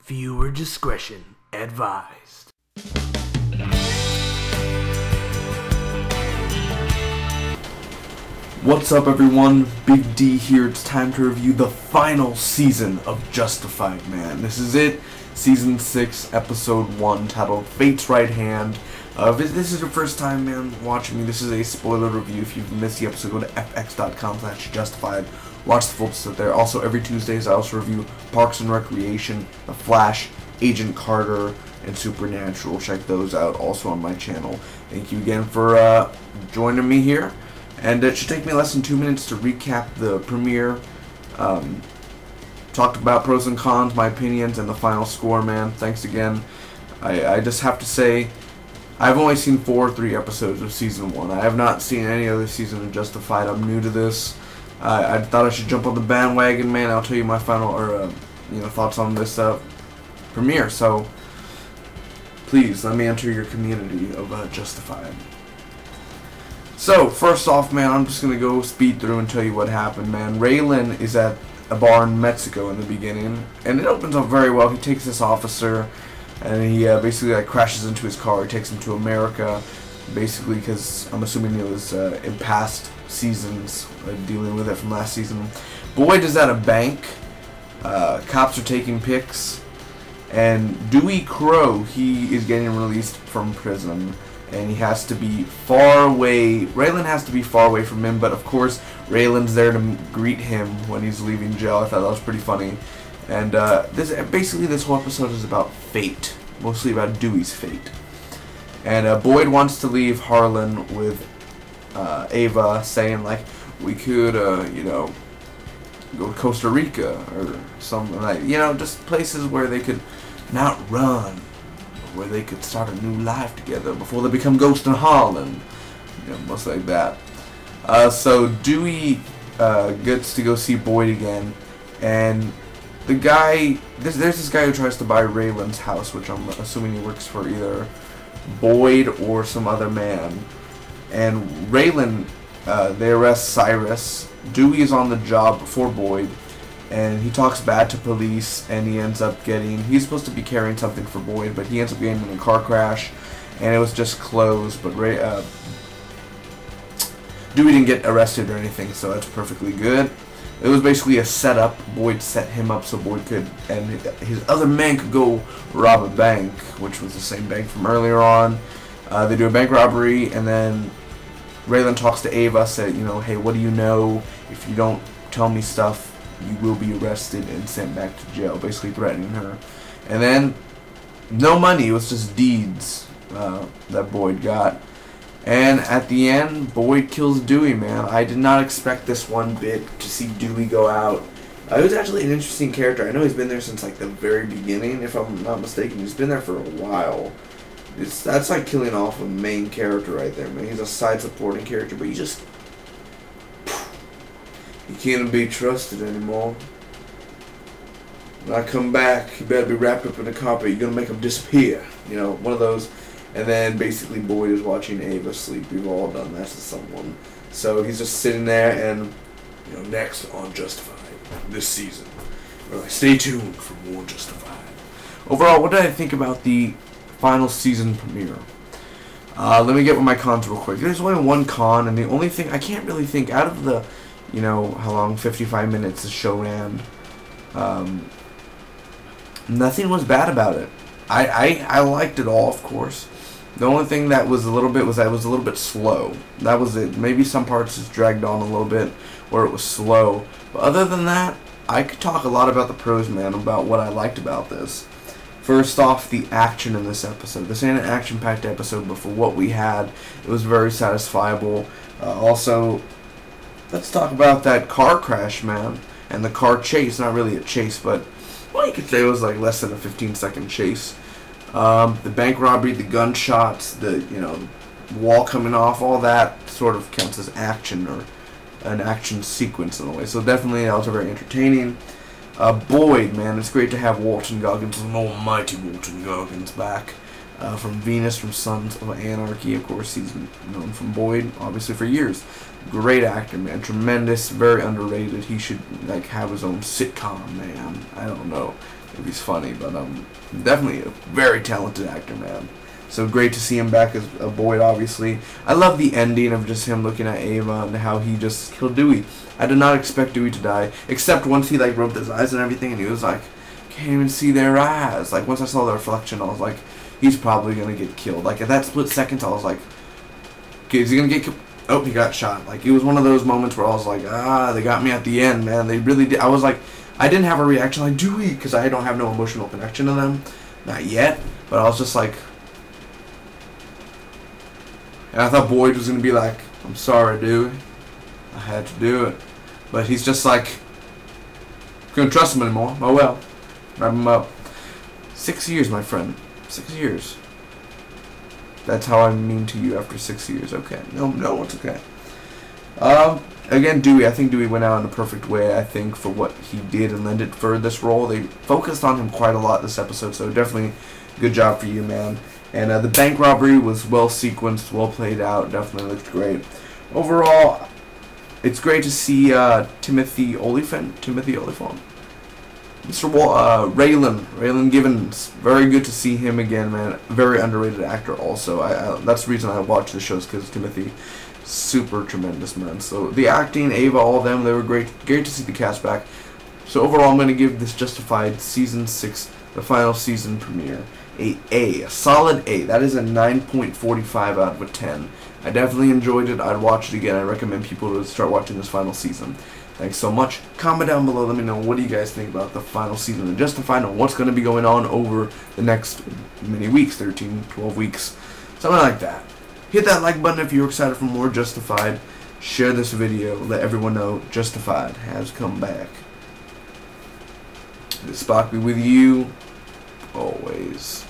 Viewer discretion advised. What's up, everyone? Big D here. It's time to review the final season of Justified, man. This is it. Season 6, Episode 1, titled Fate's Right Hand. If this is your first time, man, watching me, this is a spoiler review. If you've missed the episode, go to fx.com/justified. Watch the full episode there. Also, every Tuesdays, I also review Parks and Recreation, The Flash, Agent Carter, and Supernatural. Check those out also on my channel. Thank you again for joining me here. And it should take me less than 2 minutes to recap the premiere. Talked about pros and cons, my opinions, and the final score, man. Thanks again. I just have to say, I've only seen 3 episodes of Season 1. I have not seen any other season of Justified. I'm new to this. I thought I should jump on the bandwagon, man. I'll tell you my final, thoughts on this premiere. So, please, let me enter your community of Justified. So, first off, man, I'm just going to go speed through and tell you what happened, man. Raylan is at a bar in Mexico in the beginning, and it opens up very well. He takes this officer, and he basically crashes into his car. He takes him to America, basically because I'm assuming it was in past seasons, dealing with it from last season. Boyd is at a bank. Cops are taking pics, and Dewey Crow, he is getting released from prison. And he has to be far away. Raylan has to be far away from him, but of course, Raylan's there to greet him when he's leaving jail. I thought that was pretty funny. And this whole episode is about fate, mostly about Dewey's fate. And Boyd wants to leave Harlan with Ava, saying like, we could, go to Costa Rica or something like, just places where they could not run, where they could start a new life together before they become Ghost and Harlan. Most like that. So Dewey gets to go see Boyd again, and the guy, there's this guy who tries to buy Raylan's house, which I'm assuming he works for either Boyd or some other man. And Raylan, they arrest Cyrus. Dewey is on the job for Boyd, and he talks bad to police, and he ends up he's supposed to be carrying something for Boyd, but he ends up getting in a car crash, and it was just closed, but Dewey didn't get arrested or anything, so that's perfectly good. It was basically a setup. Boyd set him up so Boyd could, and his other men could go rob a bank, which was the same bank from earlier on. They do a bank robbery, and then Raylan talks to Ava, said, hey, what do you know? If you don't tell me stuff, you will be arrested and sent back to jail, basically threatening her. And then, no money, it was just deeds that Boyd got. And at the end, Boyd kills Dewey, man. I did not expect this one bit to see Dewey go out. He was actually an interesting character. I know he's been there since like the very beginning, if I'm not mistaken. He's been there for a while. That's like killing off a main character right there, man. He's a side supporting character, but he can't be trusted anymore. When I come back, you better be wrapped up in the carpet. You're gonna make him disappear. One of those. And then basically Boyd is watching Ava sleep. We've all done that to someone. So he's just sitting there, and next on Justified this season. Stay tuned for more Justified. Overall, what did I think about the final season premiere? Let me get with my cons real quick. There's only one con, and the only thing I can't really think out of the how long 55 minutes the show ran. Nothing was bad about it. I liked it all, of course. The only thing that was a little bit was that it was a little bit slow. That was it. Maybe some parts just dragged on a little bit, or it was slow. But other than that, I could talk a lot about the pros, man, about what I liked about this. First off, the action in this episode. This ain't an action-packed episode, but for what we had, it was very satisfiable. Also, let's talk about that car crash, man, and the car chase. Not really a chase, but you could say it was like less than a 15-second chase. The bank robbery, the gunshots, the wall coming off, all that sort of counts as action, or an action sequence in a way. So definitely that was very entertaining. Boyd, man, it's great to have Walton Goggins, an almighty Walton Goggins, back from Venus, from Sons of Anarchy. Of course, he's been known from Boyd, obviously, for years. Great actor, man. Tremendous, very underrated. He should have his own sitcom, man. I don't know. if he's funny, but definitely a very talented actor, man. So great to see him back as a Boyd, obviously. I love the ending of just him looking at Ava and how he just killed Dewey. I did not expect Dewey to die, except once he like rubbed his eyes and everything, and he was like, can't even see their eyes. Like once I saw the reflection, I was like, he's probably gonna get killed. Like at that split second, I was like, okay, is he gonna get killed? Oh, he got shot. Like it was one of those moments where I was like, they got me at the end, man. They really did. I was like, I didn't have a reaction like Dewey because I don't have no emotional connection to them, not yet. But I was just like. And I thought Boyd was going to be like, I'm sorry, dude. I had to do it. But he's just like, couldn't trust him anymore. Oh well. Wrap him up. 6 years, my friend. 6 years. That's how I'm mean to you after 6 years. Okay. No, it's okay. Again, Dewey. I think Dewey went out in a perfect way, I think, for what he did and lent it for this role. They focused on him quite a lot this episode, so definitely good job for you, man. And the bank robbery was well sequenced, well played out. Definitely looked great. Overall, it's great to see Timothy Olyphant. Mr. Raylan Givens. Very good to see him again, man. Very underrated actor also. That's the reason I watch the shows, because Timothy, super tremendous, man. So the acting, Ava, all of them, they were great. Great to see the cast back. So overall, I'm going to give this Justified Season 6, the final season premiere, a solid A. That is a 9.45 out of a 10. I definitely enjoyed it. I'd watch it again. I recommend people to start watching this final season. Thanks so much. Comment down below. Let me know what do you guys think about the final season of Justified and what's going to be going on over the next many weeks, 13, 12 weeks, something like that. Hit that like button if you're excited for more Justified. Share this video. Let everyone know Justified has come back. This Spock be with you always.